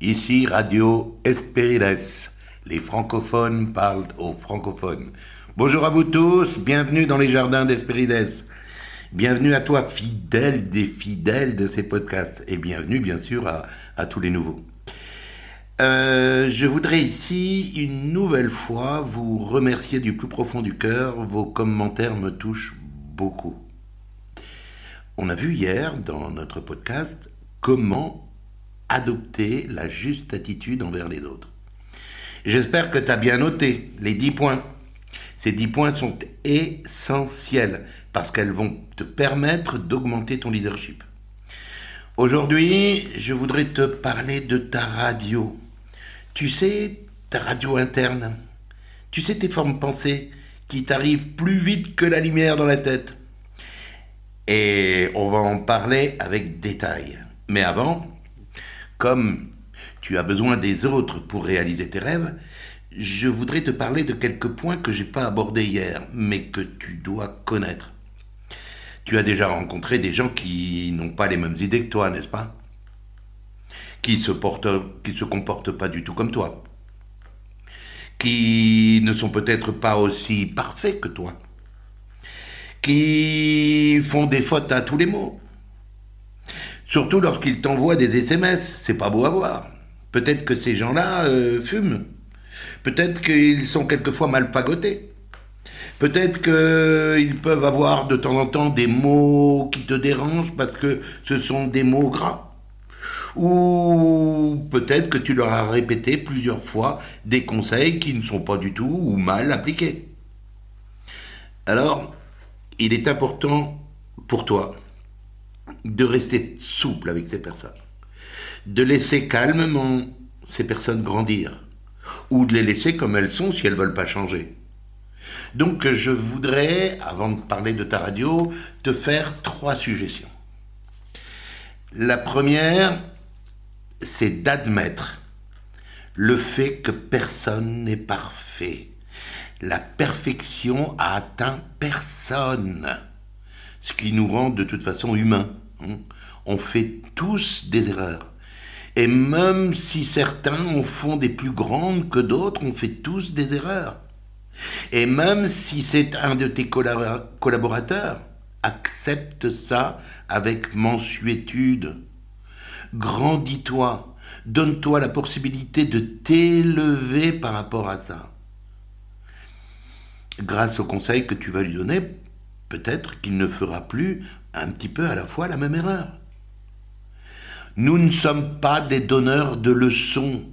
Ici Radio Esperides. Les francophones parlent aux francophones. Bonjour à vous tous, bienvenue dans les jardins d'Esperides. Bienvenue à toi, fidèle des fidèles de ces podcasts. Et bienvenue, bien sûr, à tous les nouveaux. Je voudrais ici, une nouvelle fois, vous remercier du plus profond du cœur. Vos commentaires me touchent beaucoup. On a vu hier, dans notre podcast, comment adopter la juste attitude envers les autres. J'espère que tu as bien noté les 10 points. Ces 10 points sont essentiels parce qu'elles vont te permettre d'augmenter ton leadership. Aujourd'hui, je voudrais te parler de ta radio. Tu sais, ta radio interne. Tu sais, tes formes pensées qui t'arrivent plus vite que la lumière dans la tête. Et on va en parler avec détail. Mais avant, comme tu as besoin des autres pour réaliser tes rêves, je voudrais te parler de quelques points que j'ai pas abordés hier, mais que tu dois connaître. Tu as déjà rencontré des gens qui n'ont pas les mêmes idées que toi, n'est-ce pas ? Qui se comportent pas du tout comme toi. Qui ne sont peut-être pas aussi parfaits que toi. Qui font des fautes à tous les mots. Surtout lorsqu'ils t'envoient des SMS, c'est pas beau à voir. Peut-être que ces gens-là fument. Peut-être qu'ils sont quelquefois mal fagotés. Peut-être qu'ils peuvent avoir de temps en temps des mots qui te dérangent parce que ce sont des mots gras. Ou peut-être que tu leur as répété plusieurs fois des conseils qui ne sont pas du tout ou mal appliqués. Alors, il est important pour toi de rester souple avec ces personnes, de laisser calmement ces personnes grandir, ou de les laisser comme elles sont si elles ne veulent pas changer. Donc je voudrais, avant de parler de ta radio, te faire 3 suggestions. La première, c'est d'admettre le fait que personne n'est parfait. La perfection a atteint personne, ce qui nous rend de toute façon humains. On fait tous des erreurs. Et même si certains en font des plus grandes que d'autres, on fait tous des erreurs. Et même si c'est un de tes collaborateurs, accepte ça avec mansuétude. Grandis-toi, donne-toi la possibilité de t'élever par rapport à ça. Grâce au conseil que tu vas lui donner, peut-être qu'il ne fera plus un petit peu à la fois la même erreur. Nous ne sommes pas des donneurs de leçons.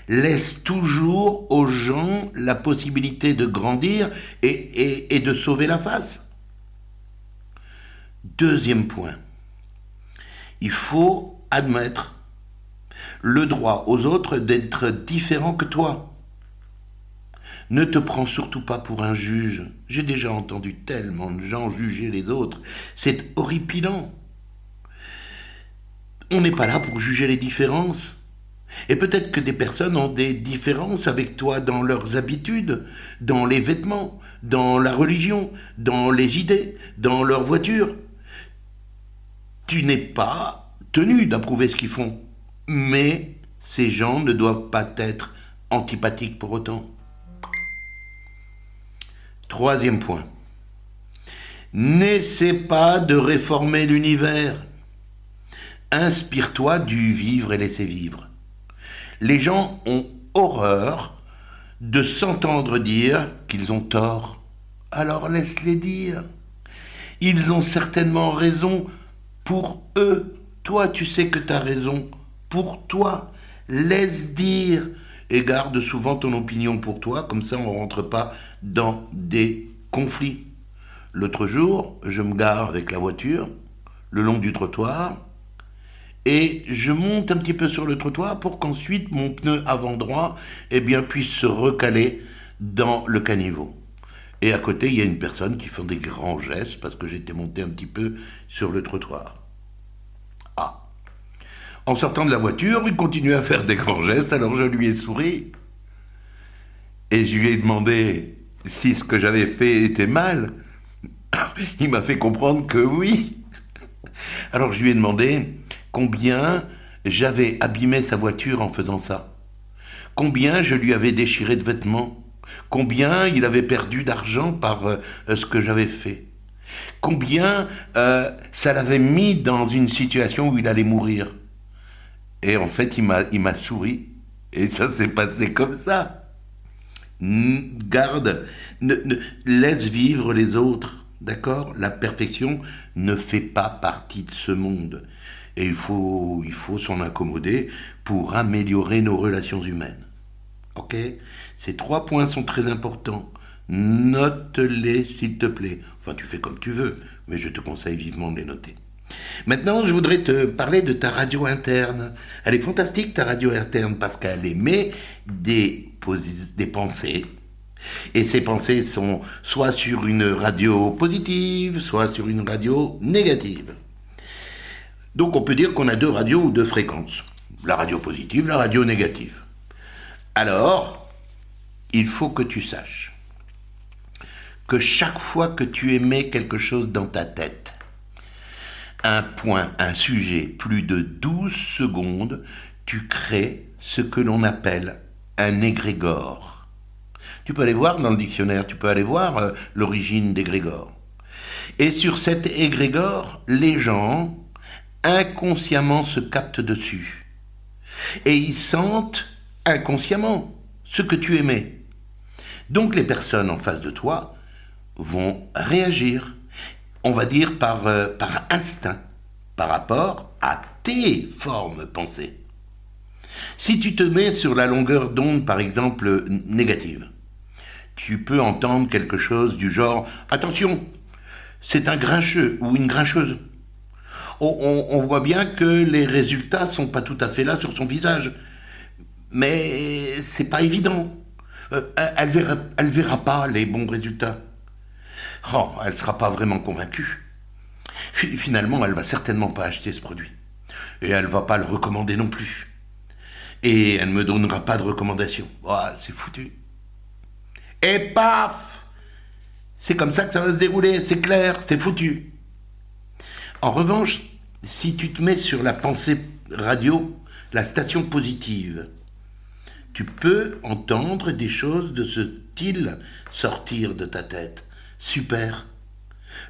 Laisse toujours aux gens la possibilité de grandir et de sauver la face. Deuxième point, il faut admettre le droit aux autres d'être différents que toi. Ne te prends surtout pas pour un juge. J'ai déjà entendu tellement de gens juger les autres. C'est horripilant. On n'est pas là pour juger les différences. Et peut-être que des personnes ont des différences avec toi dans leurs habitudes, dans les vêtements, dans la religion, dans les idées, dans leur voiture. Tu n'es pas tenu d'approuver ce qu'ils font. Mais ces gens ne doivent pas être antipathiques pour autant. Troisième point. N'essaie pas de réformer l'univers. Inspire-toi du vivre et laisser vivre. Les gens ont horreur de s'entendre dire qu'ils ont tort. Alors laisse-les dire. Ils ont certainement raison pour eux. Toi, tu sais que tu as raison pour toi. Laisse dire. Et garde souvent ton opinion pour toi, comme ça on ne rentre pas dans des conflits. L'autre jour, je me gare avec la voiture, le long du trottoir, et je monte un petit peu sur le trottoir pour qu'ensuite mon pneu avant droit puisse se recaler dans le caniveau. Et à côté, il y a une personne qui fait des grands gestes parce que j'étais monté un petit peu sur le trottoir. Ah. En sortant de la voiture, il continuait à faire des grands gestes, alors je lui ai souri. Et je lui ai demandé si ce que j'avais fait était mal. Il m'a fait comprendre que oui. Alors je lui ai demandé combien j'avais abîmé sa voiture en faisant ça. Combien je lui avais déchiré de vêtements. Combien il avait perdu d'argent par ce que j'avais fait. Combien ça l'avait mis dans une situation où il allait mourir. Et en fait, il m'a souri. Et ça s'est passé comme ça. Garde, laisse vivre les autres. D'accord? La perfection ne fait pas partie de ce monde. Et il faut s'en accommoder pour améliorer nos relations humaines. Ok? Ces 3 points sont très importants. Note-les, s'il te plaît. Enfin, tu fais comme tu veux, mais je te conseille vivement de les noter. Maintenant, je voudrais te parler de ta radio interne. Elle est fantastique, ta radio interne, parce qu'elle émet des pensées. Et ces pensées sont soit sur une radio positive, soit sur une radio négative. Donc on peut dire qu'on a 2 radios ou 2 fréquences. La radio positive, la radio négative. Alors, il faut que tu saches que chaque fois que tu émets quelque chose dans ta tête, un point, un sujet, plus de 12 secondes, tu crées ce que l'on appelle un égrégore. Tu peux aller voir dans le dictionnaire, tu peux aller voir l'origine d'égrégore. Et sur cet égrégore, les gens inconsciemment se captent dessus. Et ils sentent inconsciemment ce que tu émets. Donc les personnes en face de toi vont réagir, on va dire par instinct, par rapport à tes formes pensées. Si tu te mets sur la longueur d'onde, par exemple, négative, tu peux entendre quelque chose du genre « Attention, c'est un grincheux ou une grincheuse ». On voit bien que les résultats sont pas tout à fait là sur son visage. Mais c'est pas évident. Elle verra pas les bons résultats. Oh, elle sera pas vraiment convaincue. Finalement, elle va certainement pas acheter ce produit. Et elle va pas le recommander non plus. Et elle me donnera pas de recommandation. Oh, c'est foutu. Et paf! C'est comme ça que ça va se dérouler, c'est clair, c'est foutu. En revanche, si tu te mets sur la pensée radio, la station positive, tu peux entendre des choses de ce style sortir de ta tête. Super.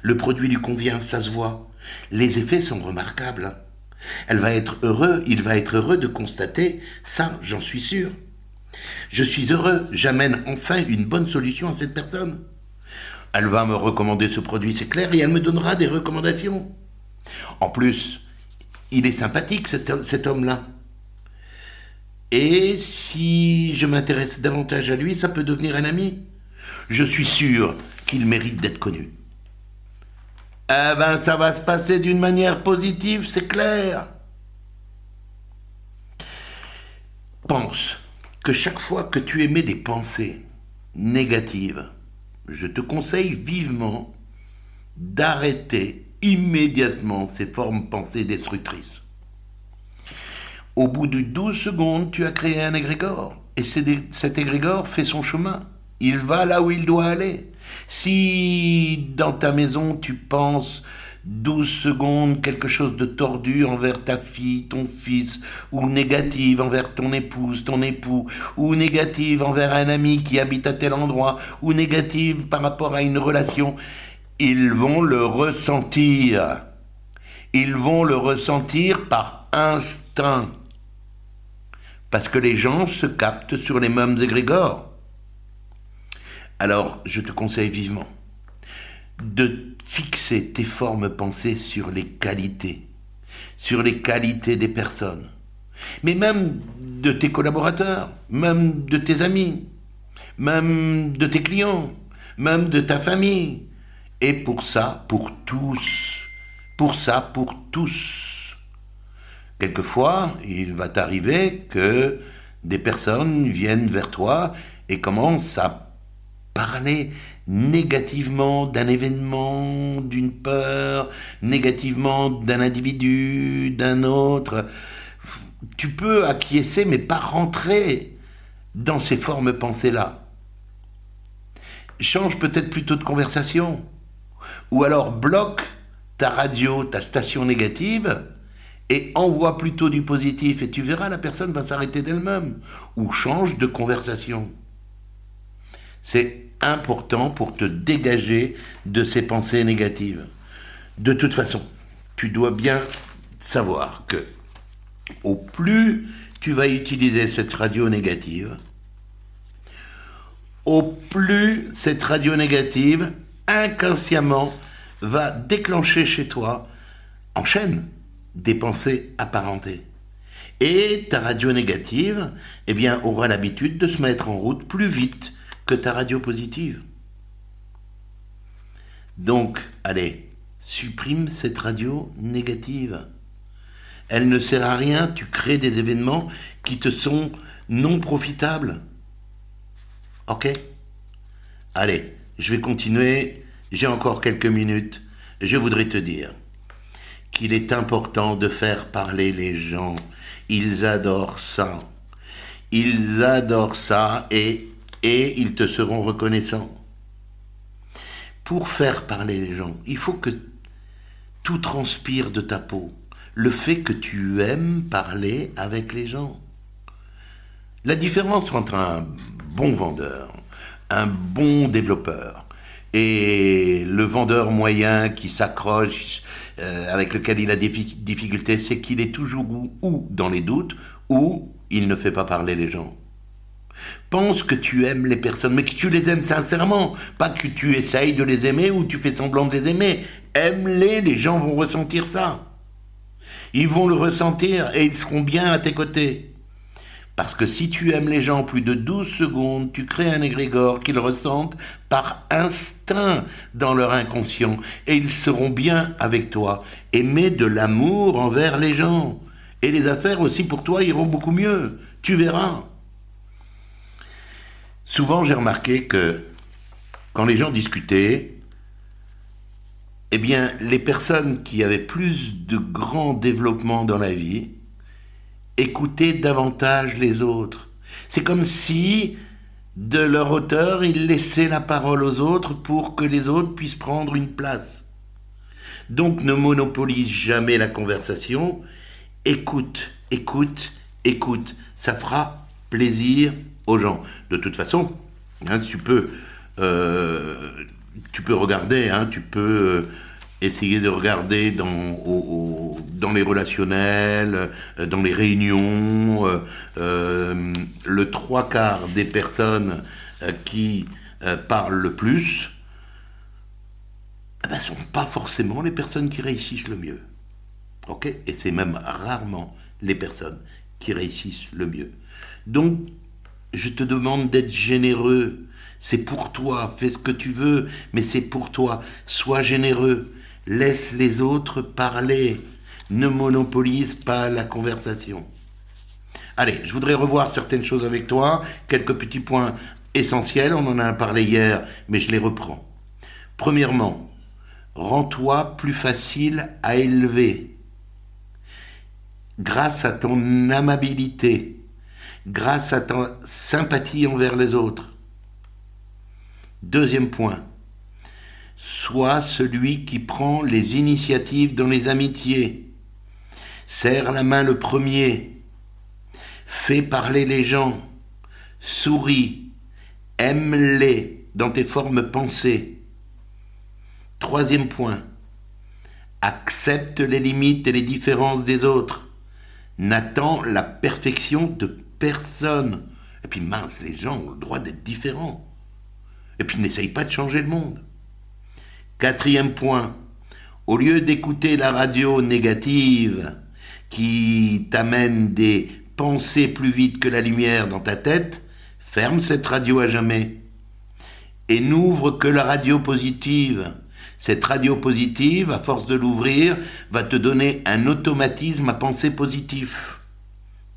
Le produit lui convient, ça se voit. Les effets sont remarquables. Il va être heureux de constater ça, j'en suis sûr. Je suis heureux, j'amène enfin une bonne solution à cette personne. Elle va me recommander ce produit, c'est clair, et elle me donnera des recommandations. En plus, il est sympathique cet homme-là. Et si je m'intéresse davantage à lui, ça peut devenir un ami. Je suis sûr qu'il mérite d'être connu. Eh ben, ça va se passer d'une manière positive, c'est clair. Pense que chaque fois que tu émets des pensées négatives, je te conseille vivement d'arrêter immédiatement ces formes pensées destructrices. Au bout de 12 secondes, tu as créé un égrégore. Et cet égrégore fait son chemin. Il va là où il doit aller. Si dans ta maison, tu penses 12 secondes quelque chose de tordu envers ta fille, ton fils, ou négative envers ton épouse, ton époux, ou négative envers un ami qui habite à tel endroit, ou négative par rapport à une relation, ils vont le ressentir. Ils vont le ressentir par instinct. Parce que les gens se captent sur les mêmes égrégores. Alors, je te conseille vivement de fixer tes formes pensées sur les qualités des personnes, mais même de tes collaborateurs, même de tes amis, même de tes clients, même de ta famille. Et pour ça, pour tous. Quelquefois, il va t'arriver que des personnes viennent vers toi et commencent à parler négativement d'un événement, d'une peur, négativement d'un individu, d'un autre. Tu peux acquiescer, mais pas rentrer dans ces formes pensées-là. change peut-être plutôt de conversation. Ou alors bloque ta radio, ta station négative, et envoie plutôt du positif, et tu verras, la personne va s'arrêter d'elle-même. Ou change de conversation. C'est important pour te dégager de ces pensées négatives. De toute façon, tu dois bien savoir que au plus tu vas utiliser cette radio négative, au plus cette radio négative, inconsciemment, va déclencher chez toi, en chaîne, des pensées apparentées. Et ta radio négative, eh bien, aura l'habitude de se mettre en route plus vite que ta radio positive. Donc, allez, supprime cette radio négative. Elle ne sert à rien, tu crées des événements qui te sont non profitables. Ok ? Allez, je vais continuer, j'ai encore quelques minutes. Je voudrais te dire qu'il est important de faire parler les gens. Ils adorent ça. Ils adorent ça et ils te seront reconnaissants. Pour faire parler les gens, il faut que tout transpire de ta peau. Le fait que tu aimes parler avec les gens. La différence entre un bon vendeur, un bon développeur et le vendeur moyen qui s'accroche, avec lequel il a des difficultés, c'est qu'il est toujours ou dans les doutes, ou il ne fait pas parler les gens. Pense que tu aimes les personnes, mais que tu les aimes sincèrement, pas que tu essayes de les aimer ou tu fais semblant de les aimer. Aime-les, les gens vont ressentir ça. Ils vont le ressentir et ils seront bien à tes côtés. Parce que si tu aimes les gens plus de 12 secondes, tu crées un égrégore qu'ils ressentent par instinct dans leur inconscient et ils seront bien avec toi. Aimer de l'amour envers les gens. Et les affaires aussi pour toi iront beaucoup mieux. Tu verras. Souvent, j'ai remarqué que quand les gens discutaient, eh bien, les personnes qui avaient plus de grands développements dans la vie écoutaient davantage les autres. C'est comme si, de leur hauteur, ils laissaient la parole aux autres pour que les autres puissent prendre une place. Donc, ne monopolise jamais la conversation. Écoute, écoute, écoute. Ça fera plaisir aux gens. De toute façon, hein, tu peux regarder, hein, tu peux essayer de regarder dans les relationnels, dans les réunions, le 3/4 des personnes qui parlent le plus, ne sont pas forcément les personnes qui réussissent le mieux. Ok ? Et c'est même rarement les personnes qui réussissent le mieux. Donc, je te demande d'être généreux. C'est pour toi. Fais ce que tu veux, mais c'est pour toi. Sois généreux. Laisse les autres parler. Ne monopolise pas la conversation. Allez, je voudrais revoir certaines choses avec toi. Quelques petits points essentiels. On en a parlé hier, mais je les reprends. Premièrement, rends-toi plus facile à élever. Grâce à ton amabilité. Grâce à ta sympathie envers les autres. Deuxième point, sois celui qui prend les initiatives dans les amitiés. Serre la main le premier. Fais parler les gens. Souris. Aime-les dans tes formes pensées. Troisième point, accepte les limites et les différences des autres. N'attends la perfection de personne. Et puis mince, les gens ont le droit d'être différents. Et puis n'essaye pas de changer le monde. Quatrième point, au lieu d'écouter la radio négative qui t'amène des pensées plus vite que la lumière dans ta tête, ferme cette radio à jamais. Et n'ouvre que la radio positive. Cette radio positive, à force de l'ouvrir, va te donner un automatisme à penser positif.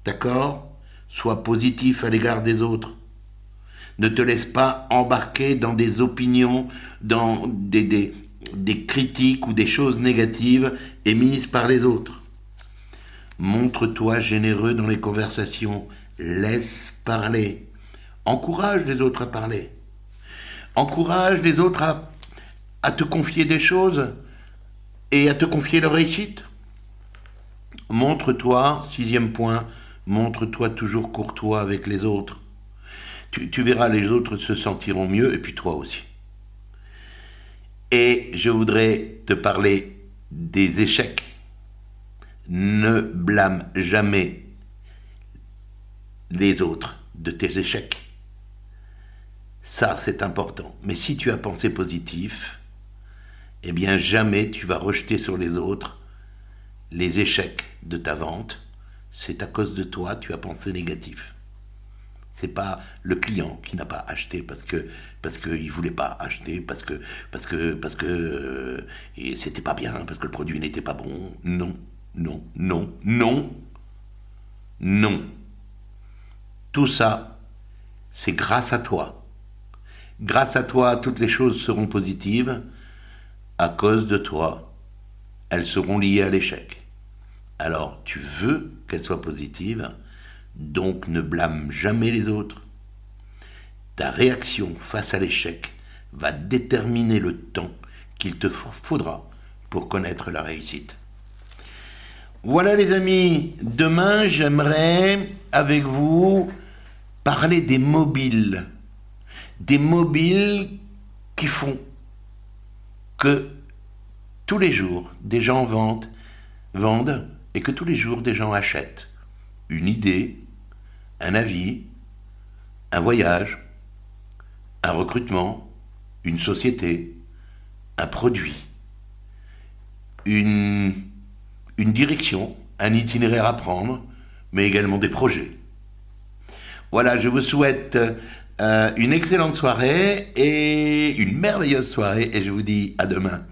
D'accord ? Sois positif à l'égard des autres. Ne te laisse pas embarquer dans des opinions, dans des critiques ou des choses négatives émises par les autres. Montre-toi généreux dans les conversations. Laisse parler. Encourage les autres à parler. Encourage les autres à te confier des choses et à te confier leur réussite. Montre-toi, 6e point, montre-toi toujours courtois avec les autres. Tu verras, les autres se sentiront mieux, et puis toi aussi. Et je voudrais te parler des échecs. Ne blâme jamais les autres de tes échecs. Ça, c'est important. Mais si tu as pensé positif, eh bien jamais tu vas rejeter sur les autres les échecs de ta vente. C'est à cause de toi, tu as pensé négatif. C'est pas le client qui n'a pas acheté parce que il voulait pas acheter, parce que et c'était pas bien, parce que le produit n'était pas bon. Non, non, non, non, non. Tout ça, c'est grâce à toi. Grâce à toi, toutes les choses seront positives. À cause de toi, elles seront liées à l'échec. Alors, tu veux qu'elles soient positives, donc ne blâme jamais les autres. Ta réaction face à l'échec va déterminer le temps qu'il te faudra pour connaître la réussite. Voilà les amis, demain j'aimerais avec vous parler des mobiles. Des mobiles qui font que tous les jours des gens vendent et que tous les jours des gens achètent une idée, un avis, un voyage, un recrutement, une société, un produit, une direction, un itinéraire à prendre, mais également des projets. Voilà, je vous souhaite une excellente soirée et une merveilleuse soirée et je vous dis à demain.